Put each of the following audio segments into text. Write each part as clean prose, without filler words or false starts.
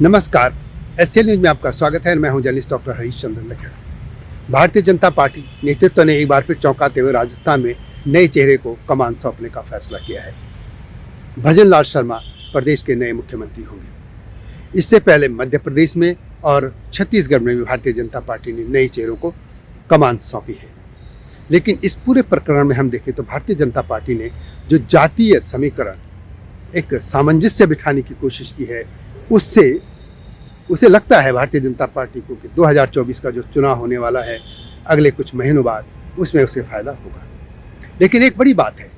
नमस्कार, SL news में आपका स्वागत है। मैं हूं journalist doctor Harish Chandra Lakhera. Bharatiya Janata party नेतृत्व ने एक बार फिर चौंकाते हुए राजस्थान में नए चेहरे को कमान सौंपने का फैसला किया है। भजनलाल शर्मा प्रदेश के नए मुख्यमंत्री होंगे। इससे पहले मध्य प्रदेश में और छत्तीसगढ़ में भी भारतीय जनता पार्टी ने नए चेहरों को कमान सौंपी है। लेकिन इस पूरे प्रकरण में हम देखें तो भारतीय जनता पार्टी ने जो जातीय समीकरण एक सामंजस्य बिठाने की कोशिश की है, उसे लगता है भारतीय जनता पार्टी को कि 2024 का जो चुनाव होने वाला है अगले कुछ महीनों बाद, उसमें उसे फायदा होगा। लेकिन एक बड़ी बात है,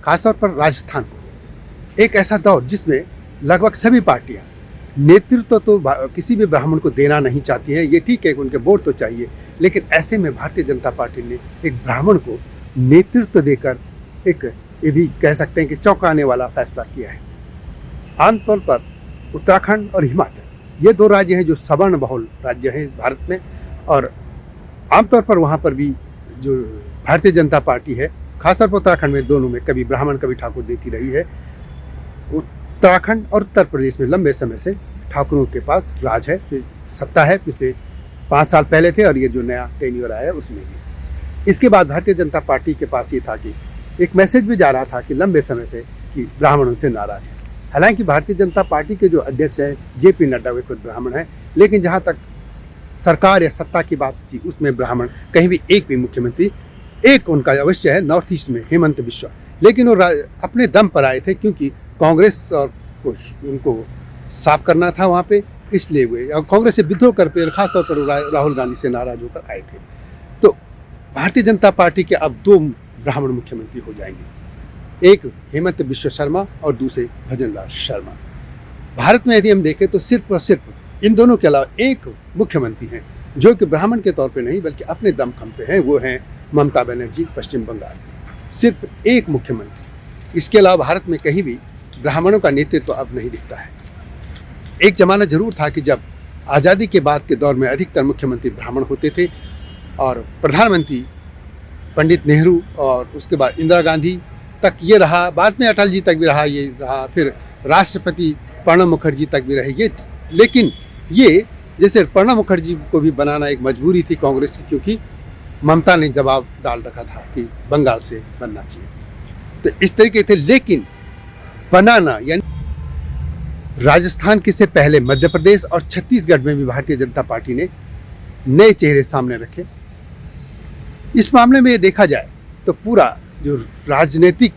खासतौर पर राजस्थान को, एक ऐसा दौर जिसमें लगभग सभी पार्टियां नेतृत्व तो किसी भी ब्राह्मण को देना नहीं चाहती है। ये ठीक है कि उनके वोट तो चाहिए, लेकिन ऐसे में भारतीय जनता पार्टी ने एक ब्राह्मण को नेतृत्व देकर एक, ये भी कह सकते हैं कि चौंकाने वाला फैसला किया है। आमतौर पर उत्तराखंड और हिमाचल, ये दो राज्य हैं जो सवर्ण बहुल राज्य हैं इस भारत में, और आमतौर पर वहाँ पर भी जो भारतीय जनता पार्टी है, खासतौर पर उत्तराखंड में, दोनों में कभी ब्राह्मण कभी ठाकुर देती रही है। उत्तराखंड और उत्तर प्रदेश में लंबे समय से ठाकुरों के पास राज है, सत्ता है। पिछले 5 साल पहले थे और ये जो नया टेन्योर आया है उसमें भी। इसके बाद भारतीय जनता पार्टी के पास ये था कि एक मैसेज भी जा रहा था कि लंबे समय से कि ब्राह्मण उनसे नाराज है। हालांकि भारतीय जनता पार्टी के जो अध्यक्ष हैं जेपी नड्डा, वे खुद ब्राह्मण हैं, लेकिन जहां तक सरकार या सत्ता की बात थी उसमें ब्राह्मण कहीं भी एक भी मुख्यमंत्री, एक उनका अवश्य है नॉर्थ ईस्ट में हेमंत बिश्वा, लेकिन वो अपने दम पर आए थे क्योंकि कांग्रेस और उनको साफ करना था वहाँ पे, इसलिए वे कांग्रेस से विद्रोह कर पे खासतौर पर राहुल गांधी से नाराज होकर आए थे। तो भारतीय जनता पार्टी के अब 2 ब्राह्मण मुख्यमंत्री हो जाएंगे, एक हेमंत बिश्वा शर्मा और दूसरे भजनलाल शर्मा। भारत में यदि हम देखें तो सिर्फ और सिर्फ इन दोनों के अलावा एक मुख्यमंत्री हैं जो कि ब्राह्मण के तौर पे नहीं बल्कि अपने दमखम पे हैं, वो हैं ममता बनर्जी पश्चिम बंगाल में। सिर्फ एक मुख्यमंत्री। इसके अलावा भारत में कहीं भी ब्राह्मणों का नेतृत्व अब नहीं दिखता है। एक जमाना जरूर था कि जब आज़ादी के बाद के दौर में अधिकतर मुख्यमंत्री ब्राह्मण होते थे और प्रधानमंत्री पंडित नेहरू और उसके बाद इंदिरा गांधी तक ये रहा, बाद में अटल जी तक भी रहा, ये रहा, फिर राष्ट्रपति प्रणब मुखर्जी तक भी रहे ये। लेकिन ये जैसे प्रणब मुखर्जी को भी बनाना एक मजबूरी थी कांग्रेस की, क्योंकि ममता ने दबाव डाल रखा था कि बंगाल से बनना चाहिए, तो इस तरीके थे। लेकिन बनाना यानी राजस्थान के से पहले मध्य प्रदेश और छत्तीसगढ़ में भी भारतीय जनता पार्टी ने नए चेहरे सामने रखे। इस मामले में ये देखा जाए तो पूरा जो राजनीतिक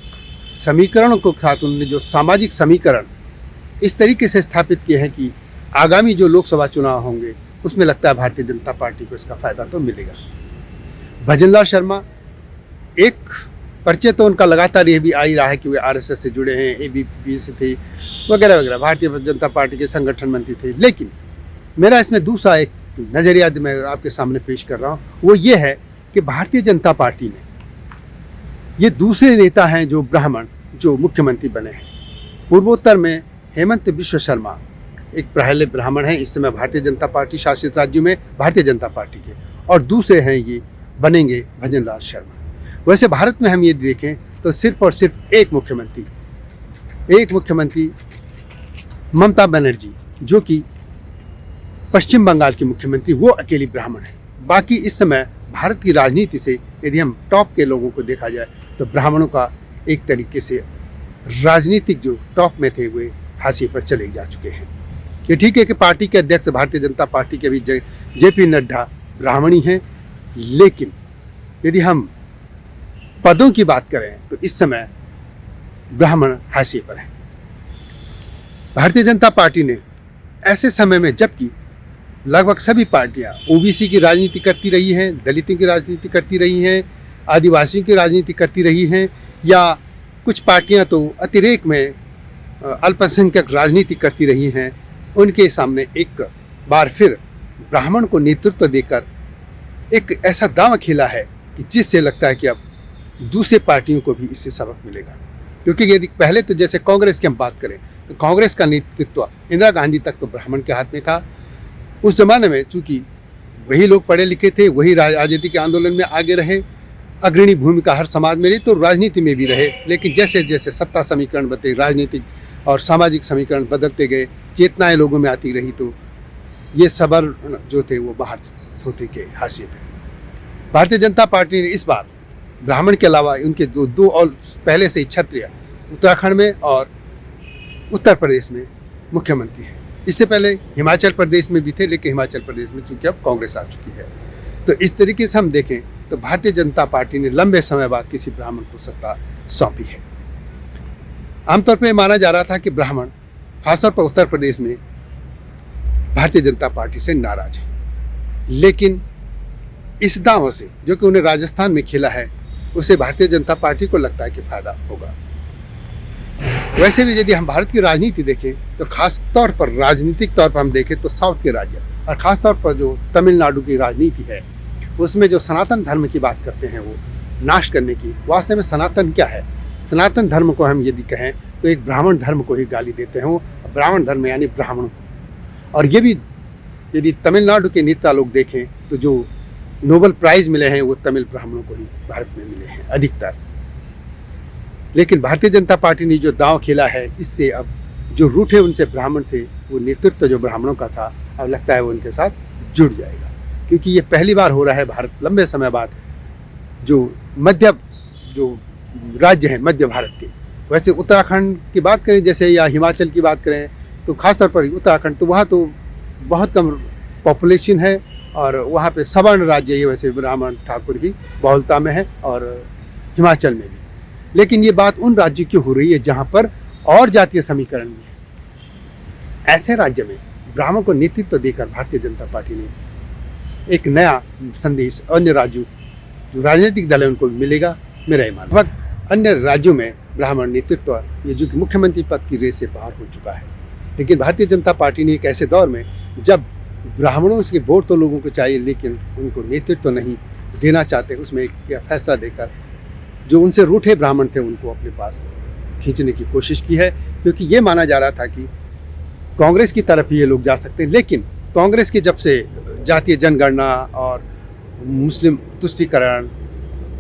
समीकरणों को साथ उन्होंने जो सामाजिक समीकरण इस तरीके से स्थापित किए हैं कि आगामी जो लोकसभा चुनाव होंगे उसमें लगता है भारतीय जनता पार्टी को इसका फायदा तो मिलेगा। भजनलाल शर्मा, एक परिचय तो उनका लगातार ये भी आ ही रहा है कि वे आरएसएस से जुड़े हैं, एबीवीपी से थे वगैरह वगैरह, भारतीय जनता पार्टी के संगठन मंत्री थे। लेकिन मेरा इसमें दूसरा एक नज़रिया मैं आपके सामने पेश कर रहा हूँ, वो ये है कि भारतीय जनता पार्टी में ये दूसरे नेता हैं जो ब्राह्मण जो मुख्यमंत्री बने हैं। पूर्वोत्तर में हेमंत बिश्वा शर्मा एक पहले ब्राह्मण हैं, इस समय भारतीय जनता पार्टी शासित राज्यों में भारतीय जनता पार्टी के, और दूसरे हैं ये बनेंगे भजनलाल शर्मा। वैसे भारत में हम ये देखें तो सिर्फ और सिर्फ एक मुख्यमंत्री ममता बनर्जी, जो कि पश्चिम बंगाल की मुख्यमंत्री, वो अकेली ब्राह्मण है। बाकी इस समय भारत की राजनीति से यदि हम टॉप के लोगों को देखा जाए तो ब्राह्मणों का एक तरीके से राजनीतिक जो टॉप में थे वे हाशिए पर चले जा चुके हैं। ये ठीक है कि पार्टी के अध्यक्ष भारतीय जनता पार्टी के भी जेपी नड्डा ब्राह्मणी हैं, लेकिन यदि हम पदों की बात करें तो इस समय ब्राह्मण हाशिए पर हैं। भारतीय जनता पार्टी ने ऐसे समय में, जबकि लगभग सभी पार्टियां ओबीसी की राजनीति करती रही हैं, दलितों की राजनीति करती रही हैं, आदिवासियों की राजनीति करती रही हैं, या कुछ पार्टियां तो अतिरेक में अल्पसंख्यक राजनीति करती रही हैं, उनके सामने एक बार फिर ब्राह्मण को नेतृत्व देकर एक ऐसा दांव खेला है कि जिससे लगता है कि अब दूसरे पार्टियों को भी इससे सबक मिलेगा। क्योंकि यदि पहले तो जैसे कांग्रेस की हम बात करें तो कांग्रेस का नेतृत्व इंदिरा गांधी तक तो ब्राह्मण के हाथ में था। उस जमाने में चूंकि वही लोग पढ़े लिखे थे, वही आज़ादी आंदोलन में आगे रहे, अग्रणी भूमिका हर समाज में रही, तो राजनीति में भी रहे। लेकिन जैसे जैसे सत्ता समीकरण बदले, राजनीतिक और सामाजिक समीकरण बदलते गए, चेतनाएं लोगों में आती रही तो ये सबर जो थे वो बाहर होते के हाशिए पे। भारतीय जनता पार्टी ने इस बार ब्राह्मण के अलावा उनके दो और पहले से ही क्षत्रिय उत्तराखंड में और उत्तर प्रदेश में मुख्यमंत्री हैं। इससे पहले हिमाचल प्रदेश में भी थे, लेकिन हिमाचल प्रदेश में चूंकि अब कांग्रेस आ चुकी है। तो इस तरीके से हम देखें तो भारतीय जनता पार्टी ने लंबे समय बाद किसी ब्राह्मण को सत्ता सौंपी है। आमतौर पर माना जा रहा था कि ब्राह्मण खासतौर पर उत्तर प्रदेश में भारतीय जनता पार्टी से नाराज है, लेकिन इस दांव से जो कि उन्हें राजस्थान में खेला है उसे भारतीय जनता पार्टी को लगता है कि फायदा होगा। वैसे भी यदि हम भारत की राजनीति देखें तो खास तौर पर राजनीतिक तौर पर हम देखें तो साउथ के राज्य और खास तौर पर जो तमिलनाडु की राजनीति है उसमें जो सनातन धर्म की बात करते हैं वो नाश करने की, वास्तव में सनातन क्या है? सनातन धर्म को हम यदि कहें तो एक ब्राह्मण धर्म को ही गाली देते हैं वो, ब्राह्मण धर्म यानी ब्राह्मणों को। और ये भी यदि तमिलनाडु के नेता लोग देखें तो जो नोबेल प्राइज मिले हैं वो तमिल ब्राह्मणों को ही भारत में मिले हैं अधिकतर। लेकिन भारतीय जनता पार्टी ने जो दांव खेला है इससे अब जो रूठे उनसे ब्राह्मण थे वो नेतृत्व जो ब्राह्मणों का था अब लगता है वो उनके साथ जुड़ जाएगा, क्योंकि ये पहली बार हो रहा है भारत लंबे समय बाद जो राज्य हैं मध्य भारत के। वैसे उत्तराखंड की बात करें जैसे या हिमाचल की बात करें तो खासतौर पर उत्तराखंड तो वहाँ तो बहुत कम पॉपुलेशन है और वहाँ पे सवर्ण राज्य ये वैसे ब्राह्मण ठाकुर की बहुलता में है और हिमाचल में भी। लेकिन ये बात उन राज्यों की हो रही है जहाँ पर और जातीय समीकरण भी है। ऐसे राज्य में ब्राह्मण को नेतृत्व देकर भारतीय जनता पार्टी ने एक नया संदेश अन्य राज्यों जो राजनीतिक दल है उनको मिलेगा, मेरा ये मानना। वक्त अन्य राज्यों में ब्राह्मण नेतृत्व ये जो कि मुख्यमंत्री पद की रेस से बाहर हो चुका है, लेकिन भारतीय जनता पार्टी ने एक ऐसे दौर में जब ब्राह्मणों के वोट तो लोगों को चाहिए लेकिन उनको नेतृत्व नहीं देना चाहते, उसमें एक फैसला देकर जो उनसे रूठे ब्राह्मण थे उनको अपने पास खींचने की कोशिश की है, क्योंकि ये माना जा रहा था कि कांग्रेस की तरफ ये लोग जा सकते हैं। लेकिन कांग्रेस की जब से जातीय जनगणना और मुस्लिम तुष्टीकरण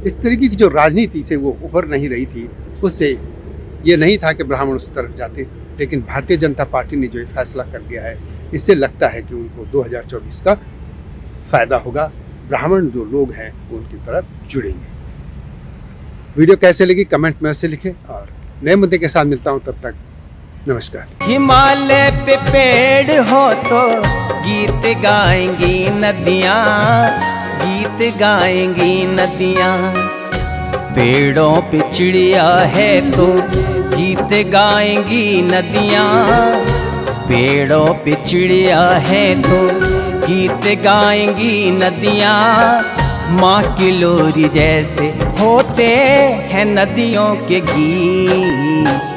इस तरीके की जो राजनीति से वो उभर नहीं रही थी, उससे ये नहीं था कि ब्राह्मण उस तरफ जाते। लेकिन भारतीय जनता पार्टी ने जो ये फैसला कर दिया है इससे लगता है कि उनको 2024 का फायदा होगा, ब्राह्मण जो लोग हैं वो उनकी तरफ जुड़ेंगे। वीडियो कैसे लगी कमेंट में से लिखें और नए मुद्दे के साथ मिलता हूं, तब तक नमस्कार। हिमालय पे पेड़ हो तो गीत गाएंगी नदियाँ, गीत गाएंगी नदियाँ। पेड़ों पे चिड़िया है तो गीत गाएंगी नदियाँ, पेड़ों पे चिड़िया है तो गीत गाएंगी नदियाँ। माँ की लोरी जैसे होते हैं नदियों के गीत।